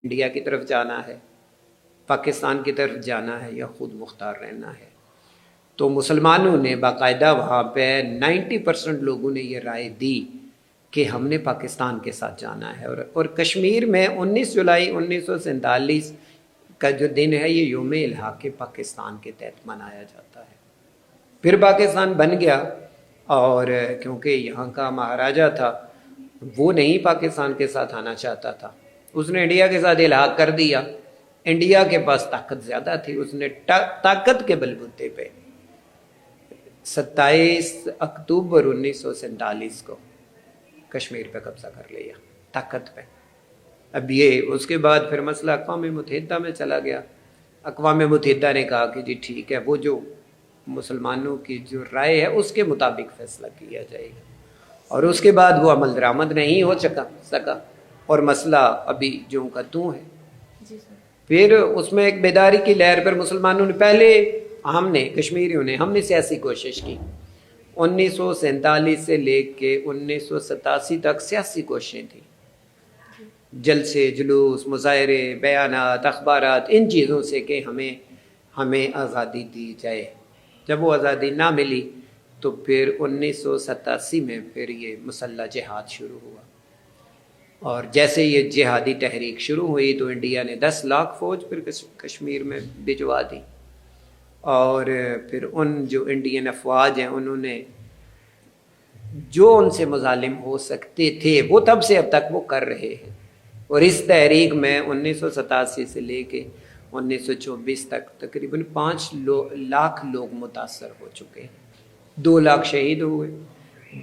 India کی طرف جانا ہے، پاکستان کی طرف جانا ہے یا خود مختار رہنا ہے. تو مسلمانوں نے باقاعدہ وہاں پہ 90% لوگوں نے یہ رائے دی کہ ہم نے پاکستان کے ساتھ جانا ہے. اور کشمیر میں 19 جولائی 1947 کا جو دن ہے یہ یوم الحاق پاکستان کے تحت منایا جاتا ہے. پھر پاکستان بن گیا، اور کیونکہ یہاں کا مہاراجہ تھا وہ نہیں پاکستان کے ساتھ آنا چاہتا تھا، اس نے انڈیا کے ساتھ الحاق کر دیا. انڈیا کے پاس طاقت زیادہ تھی، اس نے طاقت کے بلبوتے پہ 27 اکتوبر 1947 کو کشمیر پہ قبضہ کر لیا طاقت پہ. اب یہ اس کے بعد پھر مسئلہ اقوام متحدہ میں چلا گیا. اقوام متحدہ نے کہا کہ جی ٹھیک ہے، وہ جو مسلمانوں کی جو رائے ہے اس کے مطابق فیصلہ کیا جائے گا. اور اس کے بعد وہ عمل درآمد نہیں ہو سکا اور مسئلہ ابھی جوں کا توں ہے. پھر اس میں ایک بیداری کی لہر پر مسلمانوں نے پہلے ہم نے کشمیریوں نے ہم نے سیاسی کوشش کی. 1947 سے لے کے 1987 تک سیاسی کوششیں تھیں، جلسے جلوس مظاہرے بیانات اخبارات ان چیزوں سے کہ ہمیں آزادی دی جائے. جب وہ آزادی نہ ملی تو پھر 1987 میں پھر یہ مسلح جہاد شروع ہوا. اور جیسے یہ جہادی تحریک شروع ہوئی تو انڈیا نے 10 لاکھ فوج پھر کشمیر میں بھجوا دی. اور پھر ان جو انڈین افواج ہیں انہوں نے جو ان سے مظالم ہو سکتے تھے وہ تب سے اب تک وہ کر رہے ہیں. اور اس تحریک میں 1987 سے لے کے 1924 تک تقریباً 5 لاکھ لوگ متاثر ہو چکے ہیں. 2 لاکھ شہید ہوئے،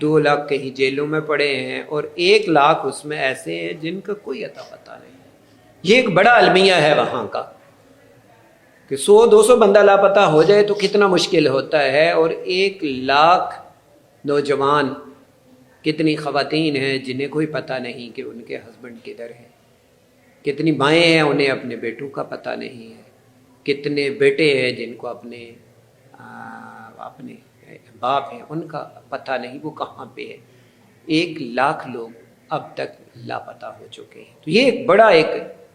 2 لاکھ کہیں جیلوں میں پڑے ہیں، اور 1 لاکھ اس میں ایسے ہیں جن کا کوئی اتا پتہ نہیں. یہ ایک بڑا المیہ ہے وہاں کا کہ 100-200 بندہ لاپتہ ہو جائے تو کتنا مشکل ہوتا ہے. اور 1 لاکھ نوجوان، کتنی خواتین ہیں جنہیں کوئی پتہ نہیں کہ ان کے ہسبینڈ کدھر ہے، کتنی مائیں ہیں انہیں اپنے بیٹوں کا پتہ نہیں ہے، کتنے بیٹے ہیں جن کو اپنے باپ ہیں ان کا پتہ نہیں وہ کہاں پہ ہے. 1 لاکھ لوگ اب تک لاپتہ ہو چکے ہیں. تو یہ ایک بڑا ایک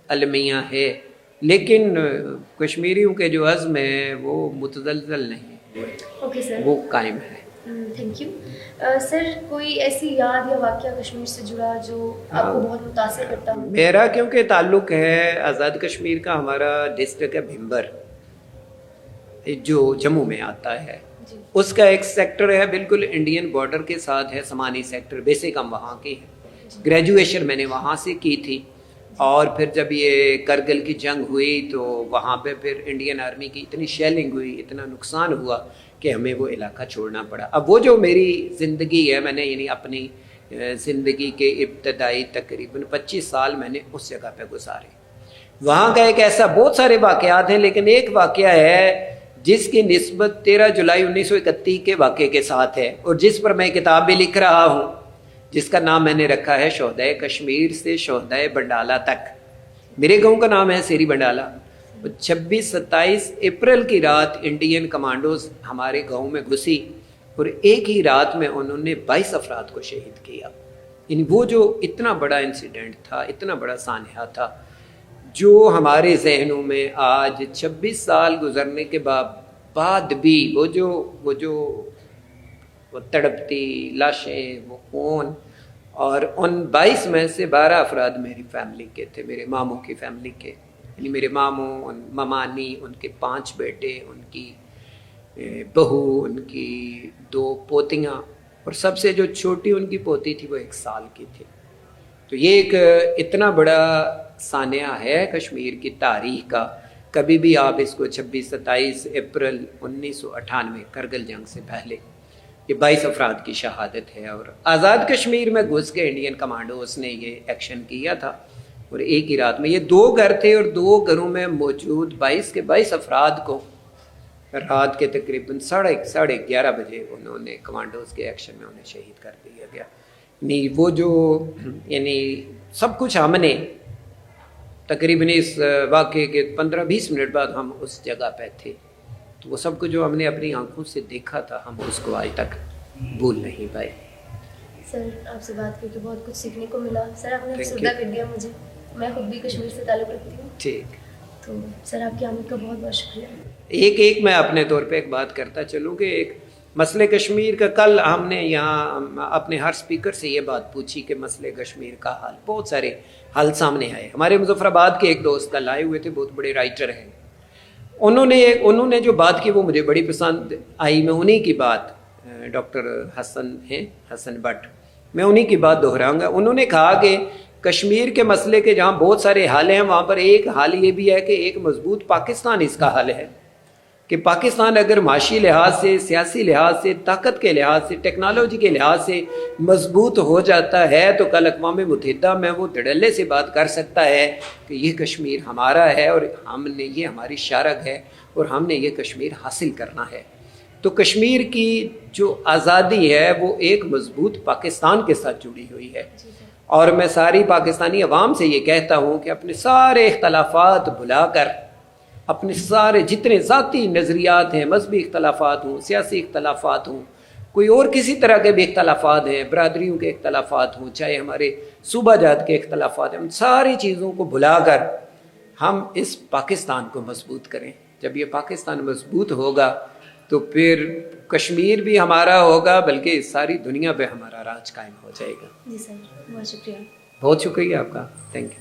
المیہ ہے، لیکن کشمیریوں کے جو عزم ہے وہ متزلزل نہیں ہے، وہ قائم ہے. Thank you sir. کوئی ایسی یاد یا واقعہ کشمیر سے جڑا جو آپ کو بہت متاثر کرتا ہو؟ میرا کیونکہ تعلق ہے آزاد کشمیر کا، ہمارا ڈسٹرکٹ ہے بھمبر جو جموں میں آتا ہے، اس کا ایک سیکٹر ہے بالکل انڈین بارڈر کے ساتھ ہے، سمانی سیکٹر. بیسک ہم وہاں کے ہیں، گریجویشن میں نے وہاں سے کی تھی. اور پھر جب یہ کرگل کی جنگ ہوئی تو وہاں پہ پھر انڈین آرمی کی اتنی شیلنگ ہوئی، اتنا نقصان ہوا کہ ہمیں وہ علاقہ چھوڑنا پڑا. اب وہ جو میری زندگی ہے، میں نے یعنی اپنی زندگی کے ابتدائی تقریباً 25 سال میں نے اس جگہ پہ گزارے. وہاں کا ایک ایسا بہت سارے واقعات ہیں، لیکن ایک واقعہ ہے جس کی نسبت 13 جولائی 1931 کے واقعے کے ساتھ ہے، اور جس پر میں کتاب بھی لکھ رہا ہوں، جس کا نام میں نے رکھا ہے شہدائے کشمیر سے شہدائے بنڈالہ تک. میرے گاؤں کا نام ہے سیری بنڈالہ. 26-27 اپریل کی رات انڈین کمانڈوز ہمارے گاؤں میں گھسی اور ایک ہی رات میں انہوں نے 22 افراد کو شہید کیا. یعنی وہ جو اتنا بڑا انسیڈنٹ تھا، اتنا بڑا سانحہ تھا، جو ہمارے ذہنوں میں آج 26 سال گزرنے کے بعد بھی وہ تڑپتی لاشیں، وہ خون. اور ان 22 میں سے 12 افراد میری فیملی کے تھے، میرے ماموں کی فیملی کے. یعنی میرے ماموں، ممانی، ان کے 5 بیٹے، ان کی بہو، ان کی 2 پوتیاں، اور سب سے جو چھوٹی ان کی پوتی تھی وہ 1 سال کی تھی. تو یہ ایک اتنا بڑا سانحہ ہے کشمیر کی تاریخ کا. کبھی بھی آپ اس کو 26-27 اپریل 1998 کرگل جنگ سے پہلے یہ 22 افراد کی شہادت ہے. اور آزاد کشمیر میں گھس کے انڈین کمانڈوز نے یہ ایکشن کیا تھا، اور ایک ہی رات میں یہ 2 گھر تھے، اور 2 گھروں میں موجود 22 کے 22 افراد کو رات کے تقریباً 11:30 بجے انہوں نے کمانڈوز کے ایکشن میں انہیں شہید کر دیا گیا. نہیں وہ جو یعنی سب کچھ ہم نے تقریباً اس واقعے کے 15-20 منٹ بعد ہم اس جگہ پہ تھے، تو وہ سب کچھ جو ہم نے اپنی آنکھوں سے دیکھا تھا ہم اس کو آج تک بھول نہیں پائے. سر آپ سے بات کر کے بہت کچھ سیکھنے کو ملا. سر آپ نے افسردہ کر دیا مجھے. میں خود بھی کشمیر سے تعلق رکھتی ہوں. ٹھیک. تو سر آپ کی آمد کا بہت بہت شکریہ. ایک میں اپنے طور پہ ایک بات کرتا چلوں کہ ایک مسئلہ کشمیر کا کل ہم نے یہاں اپنے ہر سپیکر سے یہ بات پوچھی کہ مسئلہ کشمیر کا حل، بہت سارے حل سامنے آئے. ہمارے مظفر آباد کے ایک دوست کل آئے ہوئے تھے، بہت بڑے رائٹر ہیں. انہوں نے جو بات کی وہ مجھے بڑی پسند آئی. میں انہی کی بات، ڈاکٹر حسن بٹ، میں انہی کی بات دہراؤں گا. انہوں نے کہا کہ کشمیر کے مسئلے کے جہاں بہت سارے حل ہیں وہاں پر ایک حل یہ بھی ہے کہ ایک مضبوط پاکستان اس کا حل ہے. کہ پاکستان اگر معاشی لحاظ سے، سیاسی لحاظ سے، طاقت کے لحاظ سے، ٹیکنالوجی کے لحاظ سے مضبوط ہو جاتا ہے تو کل اقوام متحدہ میں وہ دھڑلے سے بات کر سکتا ہے کہ یہ کشمیر ہمارا ہے اور ہم نے، یہ ہماری شارگ ہے اور ہم نے یہ کشمیر حاصل کرنا ہے. تو کشمیر کی جو آزادی ہے وہ ایک مضبوط پاکستان کے ساتھ جڑی ہوئی ہے. اور میں ساری پاکستانی عوام سے یہ کہتا ہوں کہ اپنے سارے اختلافات بھلا کر، اپنے سارے جتنے ذاتی نظریات ہیں، مذہبی اختلافات ہوں، سیاسی اختلافات ہوں، کوئی اور کسی طرح کے بھی اختلافات ہیں، برادریوں کے اختلافات ہوں، چاہے ہمارے صوبہ جات کے اختلافات ہیں، ان ساری چیزوں کو بھلا کر ہم اس پاکستان کو مضبوط کریں. جب یہ پاکستان مضبوط ہوگا تو پھر کشمیر بھی ہمارا ہوگا، بلکہ ساری دنیا پہ ہمارا راج قائم ہو جائے گا. جی سر، بہت شکریہ. بہت شکریہ آپ کا. Thank you.